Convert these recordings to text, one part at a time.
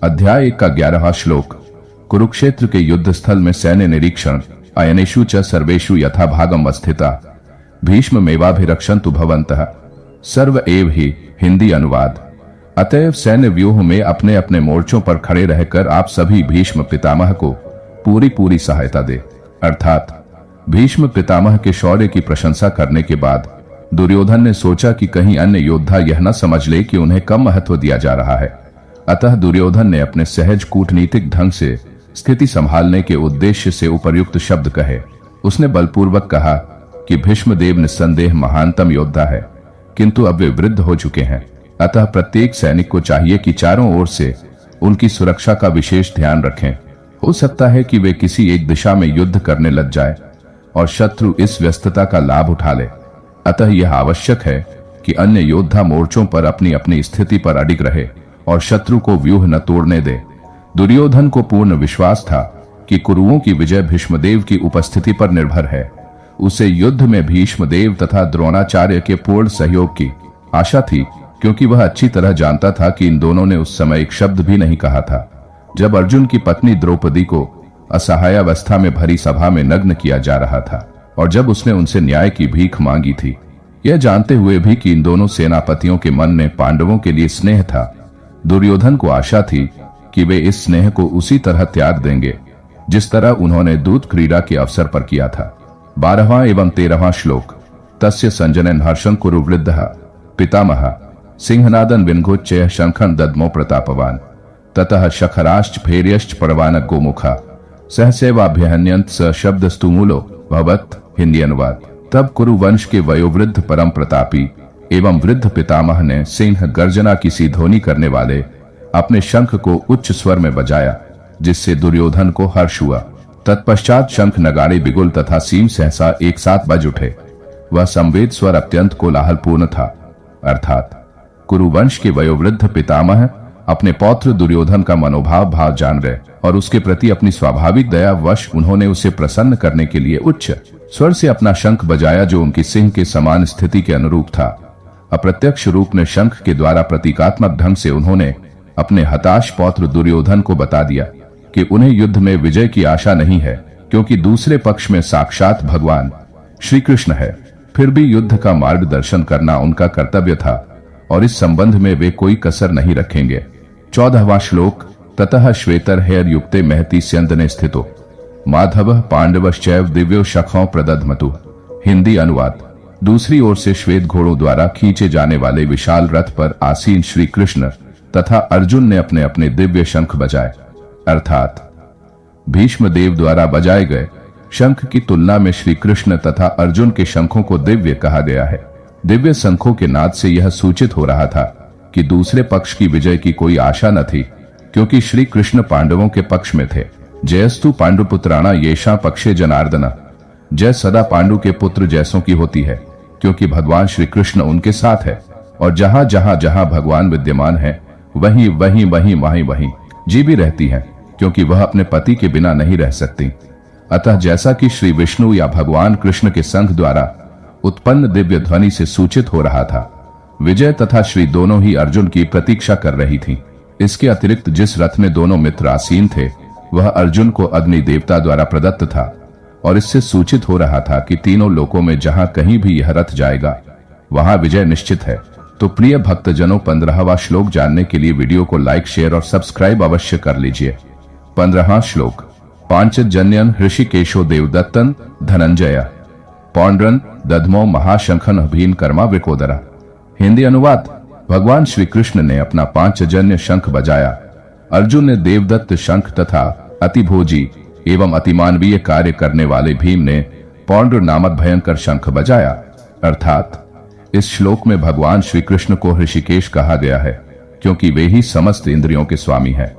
अध्याय 1 का 11वां श्लोक। कुरुक्षेत्र के युद्ध स्थल में सैन्य निरीक्षण। अयनेषु च सर्वेषु यथा भागम स्थिता भीष्म मेवाभिरक्षन्तु भवन्तः। सर्व एव ही। हिंदी अनुवाद। अतएव सैन्य व्यूह में अपने अपने मोर्चों पर खड़े रहकर आप सभी भीष्म पितामह को पूरी सहायता दे। अर्थात भीष्म पितामह के शौर्य की प्रशंसा करने के बाद दुर्योधन ने सोचा कि कहीं अन्य योद्धा यह न समझ ले कि उन्हें कम महत्व दिया जा रहा है। अतः दुर्योधन ने अपने सहज कूटनीतिक ढंग से स्थिति संभालने के उद्देश्य से उपर्युक्त शब्द कहे। उसने बलपूर्वक कहा कि भीष्मदेव निस्संदेह महानतम योद्धा है, किंतु अब वे वृद्ध हो चुके हैं। अतः प्रत्येक सैनिक को चाहिए कि चारों ओर से उनकी सुरक्षा का विशेष ध्यान रखें। हो सकता है कि वे किसी एक दिशा में युद्ध करने लग जाए और शत्रु इस व्यस्तता का लाभ उठा ले। अतः यह आवश्यक है कि अन्य योद्धा मोर्चों पर अपनी अपनी स्थिति पर अडिग रहे और शत्रु को व्यूह न तोड़ने दे। दुर्योधन को पूर्ण विश्वास था कि कुरुओं की विजय भीष्मदेव की उपस्थिति पर निर्भर है। उसे युद्ध में भीष्मदेव तथा द्रोणाचार्य के पूर्ण सहयोग की आशा थी, क्योंकि वह अच्छी तरह जानता था कि इन दोनों ने उस समय एक शब्द भी नहीं कहा था जब अर्जुन की पत्नी द्रौपदी को असहायावस्था में भरी सभा में नग्न किया जा रहा था, और जब उसने उनसे न्याय की भीख मांगी थी, यह जानते हुए भी कि इन दोनों सेनापतियों के मन में पांडवों के लिए स्नेह था। दुर्योधन को आशा थी कि वे इस स्नेह को उसी तरह त्याग देंगे जिस तरह उन्होंने दूत क्रीड़ा के अवसर पर किया था। 12वां एवं 13वां श्लोक। तस्य संजनन हर्षं कुरु वृद्धः पितामह सिंहनादन विन्घोच्चय शंखं दद्मो प्रतापवान ततः शखराश्च भैर्यश्च परवान गोमुखा सहसेवाभ्यहन्यंत स शब्दस्तु मूलो भवत्। हिंदी अनुवाद। तब कुरु वंश के वयोवृद्ध परम प्रतापी एवं वृद्ध पितामह ने सिंह गर्जना की सी ध्वनि करने वाले अपने शंख को उच्च स्वर में बजाया, जिससे दुर्योधन को हर्ष हुआ। तत्पश्चात शंख नगाड़े बिगुल तथा सीम सहसा एक साथ बज उठे। वह संवेद स्वर अत्यंत कोलाहलपूर्ण था। अर्थात कुरुवंश के वयोवृद्ध पितामह अपने पौत्र दुर्योधन का मनोभाव जान रहे और उसके प्रति अपनी स्वाभाविक दया वश उन्होंने उसे प्रसन्न करने के लिए उच्च स्वर से अपना शंख बजाया, जो उनकी सिंह के समान स्थिति के अनुरूप था। अप्रत्यक्ष रूप में शंख के द्वारा प्रतीकात्मक ढंग से उन्होंने अपने हताश पौत्र दुर्योधन को बता दिया कि उन्हें युद्ध में विजय की आशा नहीं है, क्योंकि दूसरे पक्ष में साक्षात भगवान श्री कृष्ण है। फिर भी युद्ध का मार्गदर्शन करना उनका कर्तव्य था और इस संबंध में वे कोई कसर नहीं रखेंगे। 14वां श्लोक। ततः श्वेतर हेर युक्ते महती स्यंदने स्थितो माधव पांडवश्चैव दिव्यो शखों प्रदधमतु। हिंदी अनुवाद। दूसरी ओर से श्वेत घोड़ों द्वारा खींचे जाने वाले विशाल रथ पर आसीन श्री कृष्ण तथा अर्जुन ने अपने अपने दिव्य शंख बजाए। अर्थात भीष्मदेव द्वारा बजाए गए शंख की तुलना में श्री कृष्ण तथा अर्जुन के शंखों को दिव्य कहा गया है। दिव्य शंखों के नाद से यह सूचित हो रहा था कि दूसरे पक्ष की विजय की कोई आशा न थी, क्योंकि श्री कृष्ण पांडवों के पक्ष में थे। जयस्तु पांडुपुत्राणा येषा पक्षे जनार्दन। जय सदा पांडु के पुत्र जैसों की होती है, क्योंकि भगवान श्री कृष्ण उनके साथ है, और जहां जहां भगवान विद्यमान है वहीं जी भी रहती हैं, क्योंकि वह अपने पति के बिना नहीं रह सकती। अतः जैसा कि श्री विष्णु या भगवान कृष्ण के संघ द्वारा उत्पन्न दिव्य ध्वनि से सूचित हो रहा था, विजय तथा श्री दोनों ही अर्जुन की प्रतीक्षा कर रही थी। इसके अतिरिक्त जिस रथ में दोनों मित्र आसीन थे वह अर्जुन को अग्नि देवता द्वारा प्रदत्त था, और इससे सूचित हो रहा था कि तीनों लोकों में जहां कहीं भी यह रथ जाएगा वहां विजय निश्चित है। तो प्रिय भक्तजनों, 15वां श्लोक जानने के लिए वीडियो को लाइक, शेयर और सब्सक्राइब अवश्य कर लीजिए। 15वां श्लोक। पांचजन्यन ऋषिकेशो देवदत्तन धनंजय पौंड्रन दधमो महाशंखन अभीन कर्मा विकोदरा। हिंदी अनुवाद। भगवान श्री कृष्ण ने अपना पांचजन्य शंख बजाया। अर्जुन ने देवदत्त शंख तथा अतिभोजी एवं अतिमानवीय कार्य करने वाले भीम ने पौंड्र नामक भयंकर शंख बजाया। अर्थात इस श्लोक में भगवान श्री कृष्ण को ऋषिकेश कहा गया है, क्योंकि वे ही समस्त इंद्रियों के स्वामी हैं।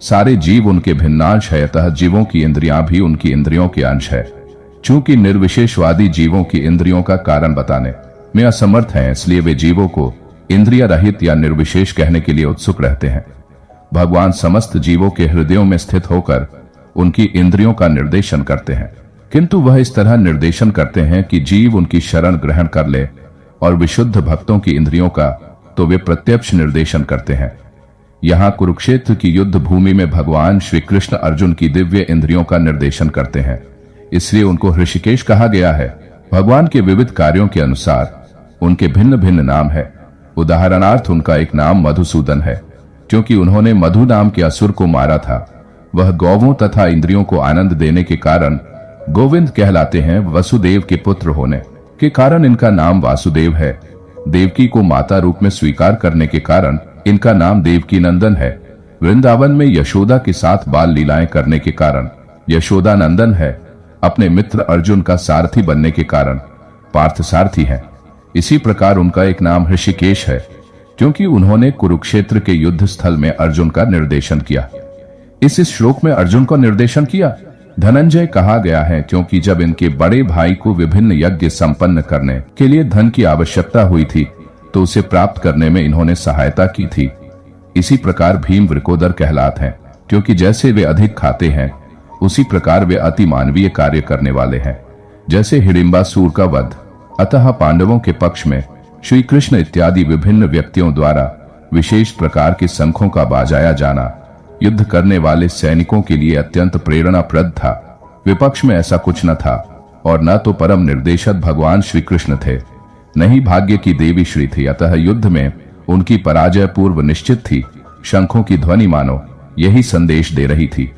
सारे जीव उनके भिन्नांश है, अतः जीवों की इंद्रियां भी उनकी इंद्रियों के अंश है। चूंकि निर्विशेषवादी जीवों की इंद्रियों का कारण बताने में असमर्थ हैं, इसलिए वे जीवों को इंद्रिय रहित या निर्विशेष कहने के लिए उत्सुक रहते हैं। भगवान समस्त जीवों के हृदयों में स्थित होकर उनकी इंद्रियों का निर्देशन करते हैं, किंतु वह इस तरह निर्देशन करते हैं कि जीव उनकी शरण ग्रहण कर ले, और विशुद्ध भक्तों की इंद्रियों का तो वे प्रत्यक्ष निर्देशन करते हैं। यहाँ कुरुक्षेत्र की युद्ध भूमि में भगवान श्री कृष्ण अर्जुन की दिव्य इंद्रियों का निर्देशन करते हैं, इसलिए उनको ऋषिकेश कहा गया है। भगवान के विविध कार्यों के अनुसार उनके भिन्न भिन्न नाम है। उदाहरणार्थ उनका एक नाम मधुसूदन है, क्योंकि उन्होंने मधु नाम के असुर को मारा था। वह गौवों तथा इंद्रियों को आनंद देने के कारण गोविंद कहलाते हैं। वसुदेव के पुत्र होने के कारण इनका नाम वासुदेव है। देवकी को माता रूप में स्वीकार करने के कारण इनका नाम देवकी नंदन है। वृंदावन में यशोदा के साथ बाल लीलाएं करने के कारण यशोदा नंदन है। अपने मित्र अर्जुन का सारथी बनने के कारण पार्थ सारथी है। इसी प्रकार उनका एक नाम ऋषिकेश है, क्योंकि उन्होंने कुरुक्षेत्र के युद्ध स्थल में अर्जुन का निर्देशन किया। इस श्लोक में अर्जुन को निर्देशन किया धनंजय कहा गया है, क्योंकि जब इनके बड़े भाई को विभिन्न यज्ञ संपन्न करने के लिए धन की आवश्यकता हुई थी तो उसे प्राप्त करने में इन्होंने सहायता की थी। इसी प्रकार भीम वृकोदर कहलाते हैं, क्योंकि जैसे वे अधिक खाते हैं उसी प्रकार वे अति मानवीय कार्य करने वाले हैं, जैसे हिडिंबासुर का वध। अतः पांडवों के पक्ष में श्री कृष्ण इत्यादि विभिन्न व्यक्तियों द्वारा विशेष प्रकार के शंखों का बजाया जाना युद्ध करने वाले सैनिकों के लिए अत्यंत प्रेरणाप्रद था। विपक्ष में ऐसा कुछ न था, और न तो परम निर्देशक भगवान श्री कृष्ण थे, न ही भाग्य की देवी श्री थी। अतः युद्ध में उनकी पराजय पूर्व निश्चित थी। शंखों की ध्वनि मानो यही संदेश दे रही थी।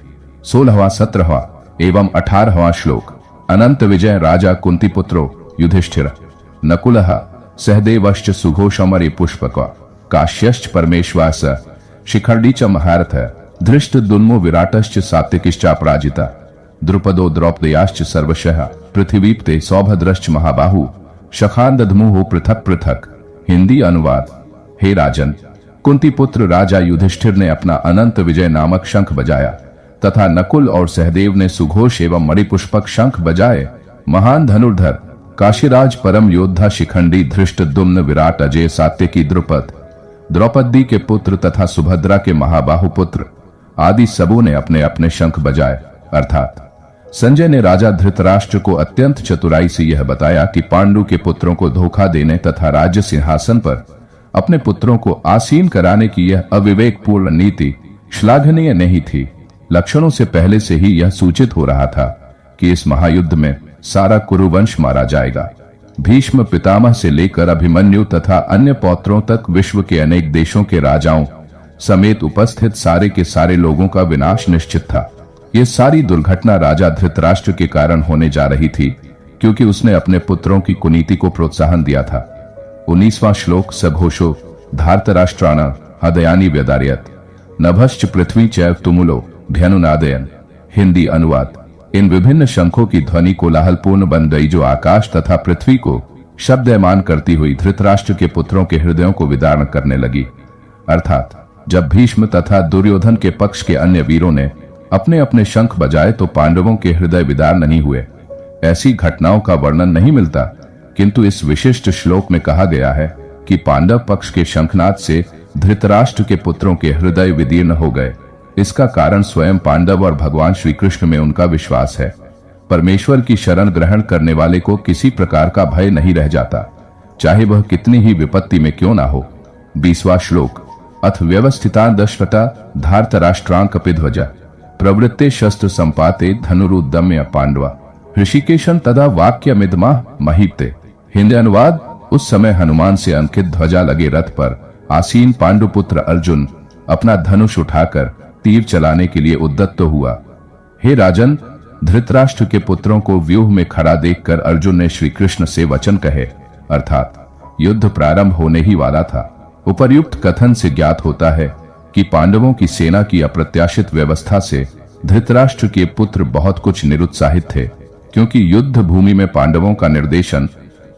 16वां 17वां एवं 18वां श्लोक। अनंत विजय राजा कुंती पुत्रो युधिष्ठिर नकुलः सहदेवश्च सुघोषमरे पुष्पक काश्यश्च परमेश्वास शिखंडी च महारथ धृष्ट दुन्मो विराटश्च सात्विकिश्चापराजिता द्रुपदो द्रौपदयाश्च सर्वशः पृथ्वीप्ते सौभद्रश्च महाबाहु शखांदधमुः पृथक पृथक। हिंदी अनुवाद। हे राजन, कुंती पुत्र राजा युधिष्ठिर ने अपना अनंत विजय नामक शंख बजाया तथा नकुल और सहदेव ने सुघोष एवं मणिपुष्पक शंख बजाए। महान धनुर्धर काशीराज परम योद्धा शिखंडी धृष्ट दुम्न विराट अजय सात्यकी द्रुपद द्रौपदी के पुत्र तथा सुभद्रा के महाबाहु पुत्र आदि सबों ने अपने अपने शंख बजाए। अर्थात संजय ने राजा धृतराष्ट्र को अत्यंत चतुराई से यह बताया कि पांडु के पुत्रों को धोखा देने तथा राज्य सिंहासन पर अपने पुत्रों को आसीन कराने की यह अविवेकपूर्ण नीति श्लाघनीय नहीं थी। लक्षणों से पहले से ही यह सूचित हो रहा था कि इस महायुद्ध में सारा कुरुवंश मारा जाएगा। भीष्म पितामह से लेकर अभिमन्यु तथा अन्य पौत्रों तक विश्व के अनेक देशों के राजाओं समेत उपस्थित सारे के सारे लोगों का विनाश निश्चित था। यह सारी दुर्घटना राजा धृतराष्ट्र के कारण होने जा रही थी, क्योंकि उसने अपने पुत्रों की कुनीति को प्रोत्साहन दिया था। 19वां श्लोक। सघोषो धार्तराष्ट्राण हदयानि व्यदार्यत नभश्च पृथ्वी चैव तुमुलो ध्यनुनादयन। हिंदी अनुवाद। इन विभिन्न शंखों की ध्वनि कोलाहलपूर्ण बन गई, जो आकाश तथा पृथ्वी को शब्दयमान करती हुई धृतराष्ट्र के पुत्रों के हृदयों को विदारण करने लगी। अर्थात जब भीष्म तथा दुर्योधन के पक्ष के अन्य वीरों ने अपने अपने शंख बजाए तो पांडवों के हृदय विदार नहीं हुए। ऐसी घटनाओं का वर्णन नहीं मिलता, किंतु इस विशिष्ट श्लोक में कहा गया है कि पांडव पक्ष के शंखनाद से धृतराष्ट्र के पुत्रों के हृदय विदीर्ण हो गए। इसका कारण स्वयं पांडव और भगवान श्री कृष्ण में उनका विश्वास है। परमेश्वर की शरण ग्रहण करने वाले को किसी प्रकार का भय नहीं रह जाता, चाहे वह कितनी ही विपत्ति में क्यों ना हो। 20वां श्लोक। अथ व्यवस्थिता दशवटा धार्तराष्ट्रां कपिध्वजा प्रवृत्ते शस्त्र संपाते धनुरुद्दम्य पांडवा ऋषिकेशन तदा वाक्यमिदमा महीपते। हिंदी अनुवाद। उस समय हनुमान से अंकित ध्वजा लगे रथ पर आसीन पांडुपुत्र अर्जुन अपना धनुष उठाकर तीर चलाने के लिए उद्यत हुआ। हे राजन, धृतराष्ट्र के पुत्रों को व्यूह में खड़ा देखकर अर्जुन ने श्री कृष्ण से वचन कहे, अर्थात युद्ध प्रारंभ होने ही वाला था। उपर्युक्त कथन से ज्ञात होता है कि पांडवों की सेना की अप्रत्याशित व्यवस्था से धृतराष्ट्र के पुत्र बहुत कुछ निरुत्साहित थे, क्योंकि युद्ध भूमि में पांडवों का निर्देशन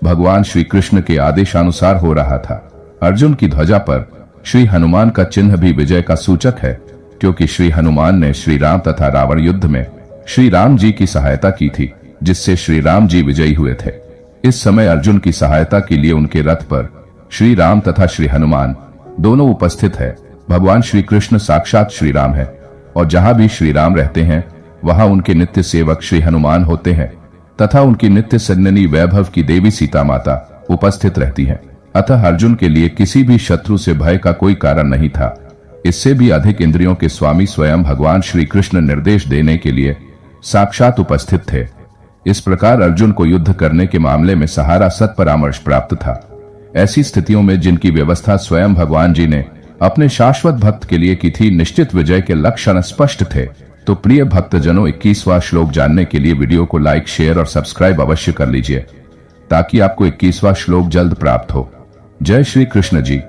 भगवान श्री कृष्ण के आदेशानुसार हो रहा था। अर्जुन की ध्वजा पर श्री हनुमान का चिन्ह भी विजय का सूचक है, क्योंकि श्री हनुमान ने श्री राम तथा रावण युद्ध में श्री राम जी की सहायता की थी, जिससे श्री राम जी विजयी हुए थे। इस समय अर्जुन की सहायता के लिए उनके रथ पर श्री राम तथा श्री हनुमान दोनों उपस्थित है। भगवान श्री कृष्ण साक्षात श्री राम है, और जहां भी श्री राम रहते हैं वहां उनके नित्य सेवक श्री हनुमान होते हैं तथा उनकी नित्य सन्ननी वैभव की देवी सीता माता उपस्थित रहती हैं। अतः अर्जुन के लिए किसी भी शत्रु से भय का कोई कारण नहीं था। इससे भी अधिक इंद्रियों के स्वामी स्वयं भगवान श्री कृष्ण निर्देश देने के लिए साक्षात उपस्थित थे। इस प्रकार अर्जुन को युद्ध करने के मामले में सहारा सत्परामर्श प्राप्त था। ऐसी स्थितियों में जिनकी व्यवस्था स्वयं भगवान जी ने अपने शाश्वत भक्त के लिए की थी, निश्चित विजय के लक्षण स्पष्ट थे। तो प्रिय भक्तजनों, 21वां श्लोक जानने के लिए वीडियो को लाइक, शेयर और सब्सक्राइब अवश्य कर लीजिए ताकि आपको 21वां श्लोक जल्द प्राप्त हो। जय श्री कृष्ण जी।